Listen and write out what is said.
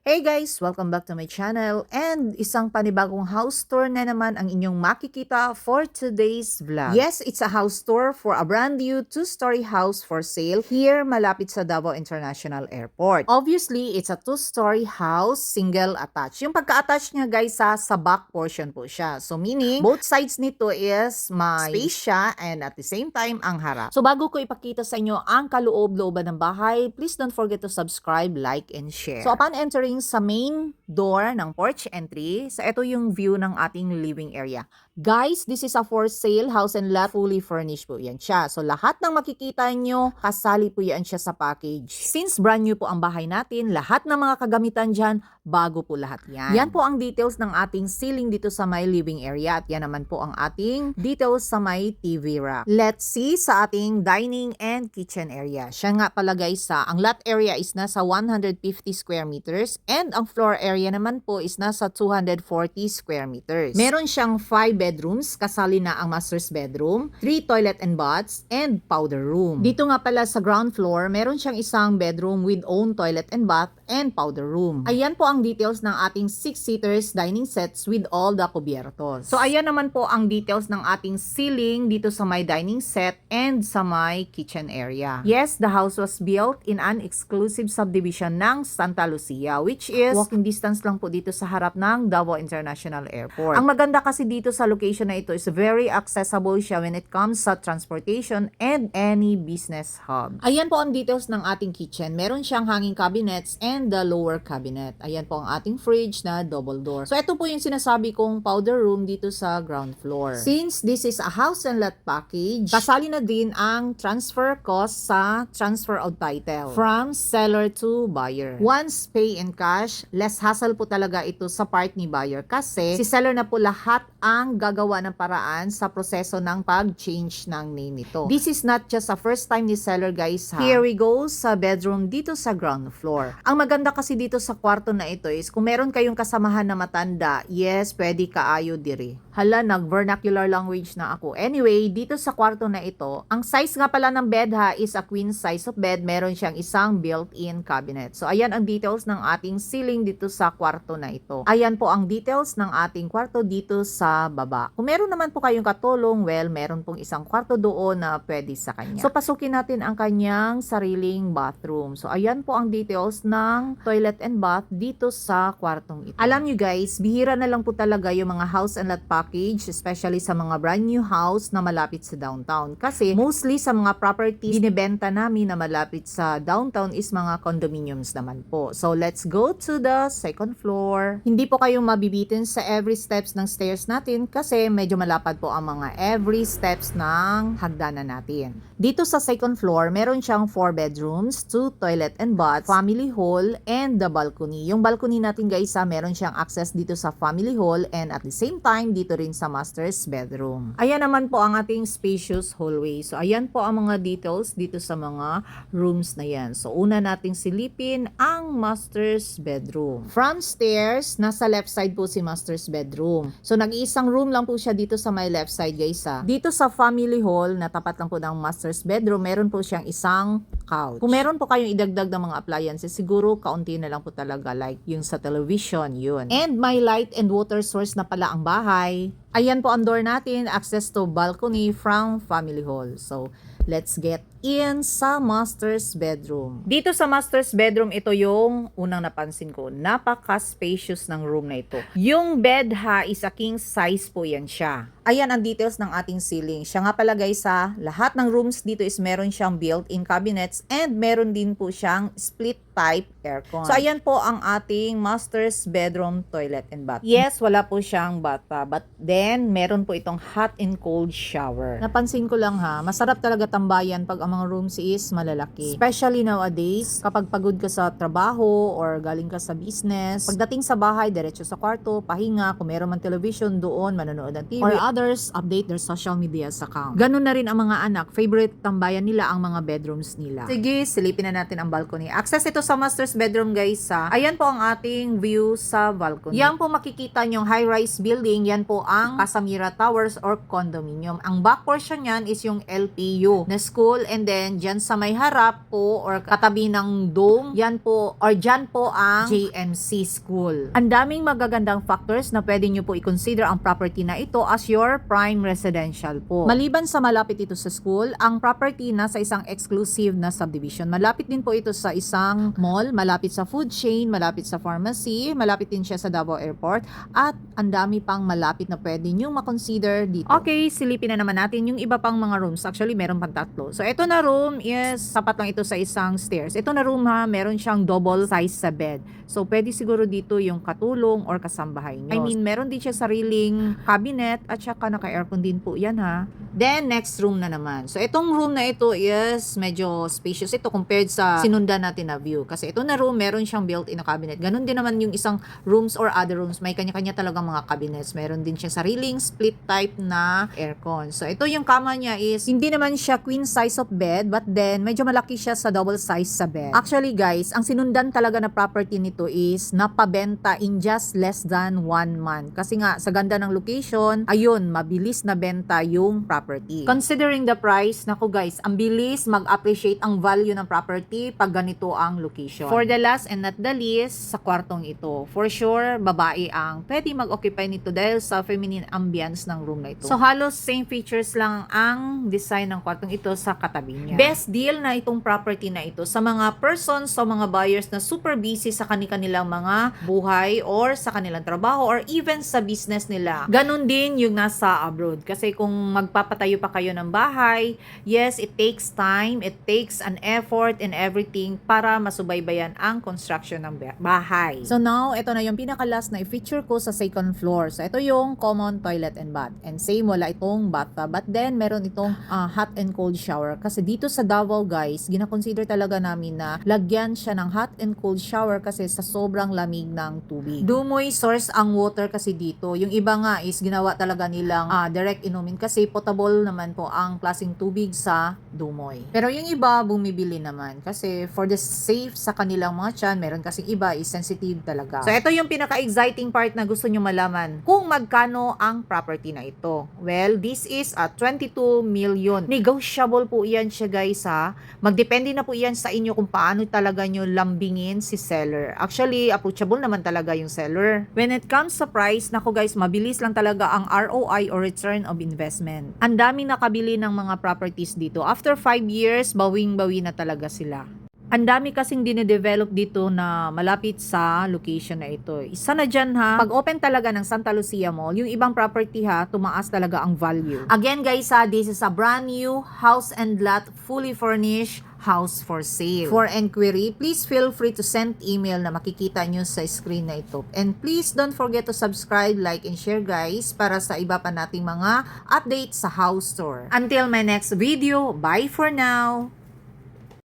Hey guys! Welcome back to my channel and isang panibagong house tour na naman ang inyong makikita for today's vlog. Yes, it's a house tour for a brand new 2-story house for sale here malapit sa Davao International Airport. Obviously, it's a 2-story house, single attached. Yung pagka-attach niya guys sa back portion po siya. So meaning, both sides nito is may space siya and at the same time ang harap. So bago ko ipakita sa inyo ang kaloob-looban ng bahay, please don't forget to subscribe, like, and share. So upon entering sa main door ng porch entry, so ito yung view ng ating living area. Guys, this is a for sale house and lot, fully furnished po yan siya. So lahat ng makikita nyo, kasali po yan siya sa package. Since brand new po ang bahay natin, lahat ng mga kagamitan dyan, bago po lahat yan. Yan po ang details ng ating ceiling dito sa my living area at yan naman po ang ating details sa my TV rack. Let's see sa ating dining and kitchen area. Siya nga pala guys, ang lot area is nasa 150 square meters and ang floor area naman po is nasa 240 square meters. Meron siyang 5 bedrooms, kasali na ang master's bedroom, 3 toilet and baths, and powder room. Dito nga pala sa ground floor, meron siyang isang bedroom with own toilet and bath and powder room. Ayan po ang details ng ating 6-seaters dining sets with all the cubiertos. So ayan naman po ang details ng ating ceiling dito sa my dining set and sa my kitchen area. Yes, the house was built in an exclusive subdivision ng Santa Lucia, which is walking distance lang po dito sa harap ng Davao International Airport. Ang maganda kasi dito sa location na ito is very accessible siya when it comes sa transportation and any business hub. Ayan po ang details ng ating kitchen. Meron siyang hanging cabinets and the lower cabinet. Ayan po ang ating fridge na double door. So ito po yung sinasabi kong powder room dito sa ground floor. Since this is a house and lot package, kasali na din ang transfer cost sa transfer of title from seller to buyer. Once pay in cash, less hassle po talaga ito sa part ni buyer kasi si seller na po lahat ang gagawa ng paraan sa proseso ng pag-change ng name nito. This is not just a first time ni seller guys ha. Here we go sa bedroom dito sa ground floor. Ang maganda kasi dito sa kwarto na ito is kung meron kayong kasamahan na matanda, yes, pwede kaayo diri. Hala, nag-vernacular language na ako. Anyway, dito sa kwarto na ito, ang size nga pala ng bed ha is a queen size of bed. Meron siyang isang built-in cabinet. So ayan ang details ng ating ceiling dito sa kwarto na ito. Ayan po ang details ng ating kwarto dito sa baba. Kung meron naman po kayong katulong, well, meron pong isang kwarto doon na pwede sa kanya. So pasukin natin ang kanyang sariling bathroom. So ayan po ang details ng toilet and bath dito sa kwartong ito. Alam nyo guys, bihira na lang po talaga yung mga house and lot package, especially sa mga brand new house na malapit sa downtown. Kasi mostly sa mga properties binibenta namin na malapit sa downtown is mga condominiums naman po. So let's go to the second floor. Hindi po kayong mabibitin sa every steps ng stairs natin kasi medyo malapad po ang mga every steps ng hagdanan natin. Dito sa second floor, meron siyang 4 bedrooms, 2 toilet and bath, family hall, and the balcony. Yung balcony natin guys meron siyang access dito sa family hall and at the same time dito rin sa master's bedroom. Ayan naman po ang ating spacious hallway. So ayan po ang mga details dito sa mga rooms na yan. So una nating silipin ang master's bedroom. From stairs, nasa left side po si master's bedroom. So nag-iisang room lang po siya dito sa my left side guys ha. Dito sa family hall, na tapat lang po ng master's bedroom, meron po siyang isang couch. Kung meron po kayong idagdag ng mga appliances, siguro kaunti na lang po talaga like yung sa television, yun. And my light and water source na pala ang bahay. Ayan po ang door natin, access to balcony from family hall. So let's get in sa master's bedroom. Dito sa master's bedroom, ito yung unang napansin ko. Napaka-spacious ng room na ito. Yung bed ha, is a king size po yan siya. Ayan ang details ng ating ceiling. Siya nga pala guys ha, lahat ng rooms dito is meron siyang built-in cabinets and meron din po siyang split type aircon. So ayan po ang ating master's bedroom toilet and bath. Yes, wala po siyang bathtub, but then meron po itong hot and cold shower. Napansin ko lang ha, masarap talaga tambayan pag ang mga rooms is malalaki. Especially nowadays, kapag pagod ka sa trabaho or galing ka sa business, pagdating sa bahay, diretso sa kwarto, pahinga, kung meron man television doon, manonood ng TV, or others, update their social media account. Ganun na rin ang mga anak, favorite tambayan nila ang mga bedrooms nila. Sige, silipin na natin ang balcony. Access ito sa master's bedroom guys ha. Ayan po ang ating view sa balcony. Yan po makikita nyong high-rise building, yan po ang Casamira Towers or condominium. Ang back portion yan is yung LPU na school and and then dyan sa may harap po or katabi ng dome, yan po or dyan po ang JMC School. Ang daming magagandang factors na pwede nyo po i-consider ang property na ito as your prime residential po. Maliban sa malapit ito sa school, ang property na sa isang exclusive na subdivision. Malapit din po ito sa isang mall, malapit sa food chain, malapit sa pharmacy, malapit din siya sa Davao Airport, at ang dami pang malapit na pwede nyo makonsider dito. Okay, silipin na naman natin yung iba pang mga rooms. Actually, meron pang tatlo. So, ito na room is sapat lang ito sa isang stairs. Ito na room ha, meron siyang double size sa bed. So, pwede siguro dito yung katulong or kasambahay nyo. I mean, meron din siya sariling cabinet at saka naka-aircon din po yan ha. Then, next room na naman. So, itong room na ito is medyo spacious ito compared sa sinundan natin na view. Kasi ito na room, meron siyang built-in na cabinet. Ganon din naman yung isang rooms or other rooms. May kanya-kanya talagang mga cabinets. Meron din siyang sariling split type na aircon. So, ito yung kama niya is, hindi naman siya queen size of bed, but then, medyo malaki siya sa double size sa bed. Actually, guys, ang sinundan talaga na property nito is napabenta in just less than 1 month. Kasi nga, sa ganda ng location, ayun, mabilis na benta yung property. Considering the price, naku guys, ang bilis mag-appreciate ang value ng property pag ganito ang location. For the last and not the least, sa kwartong ito. For sure, babae ang pwede mag-occupy nito dahil sa feminine ambience ng room na ito. So, halos same features lang ang design ng kwartong ito sa katabi niya. Best deal na itong property na ito sa mga persons o mga buyers na super busy sa kanilang mga buhay or sa kanilang trabaho or even sa business nila. Ganon din yung nasa abroad. Kasi kung magpapatayo pa kayo ng bahay, yes, it takes time, it takes an effort and everything para masubaybayan ang construction ng bahay. So now, ito na yung pinaka-last na i-feature ko sa second floor. So ito yung common toilet and bath. And same, wala itong bathtub. But then, meron itong hot and cold shower. Kasi dito sa Davao, guys, gina-consider talaga namin na lagyan siya ng hot and cold shower kasi sa sobrang lamig ng tubig. Dumoy source ang water kasi dito. Yung iba nga is ginawa talaga nilang direct inumin kasi potable naman po ang klaseng tubig sa Dumoy. Pero yung iba bumibili naman kasi for the safe sa kanilang mga tiyan, meron kasi iba is sensitive talaga. So ito yung pinaka-exciting part na gusto nyo malaman. Kung magkano ang property na ito. Well, this is 22 million. Negotiable po yan siya guys ha. Magdepende na po yan sa inyo kung paano talaga nyo lambingin si seller. Actually, approachable naman talaga yung seller. When it comes sa price, nako guys, mabilis lang talaga ang ROI or return of investment. Ang daming nakabili ng mga properties dito. After 5 years, bawing-bawi na talaga sila. Ang dami kasing dinedevelop dito na malapit sa location na ito. Isa na dyan ha, pag open talaga ng Santa Lucia Mall, yung ibang property ha, tumaas talaga ang value. Again guys ha, this is a brand new house and lot, fully furnished house for sale. For inquiry, please feel free to send email na makikita nyo sa screen na ito. And please don't forget to subscribe, like, and share guys para sa iba pa nating mga updates sa house tour. Until my next video, bye for now!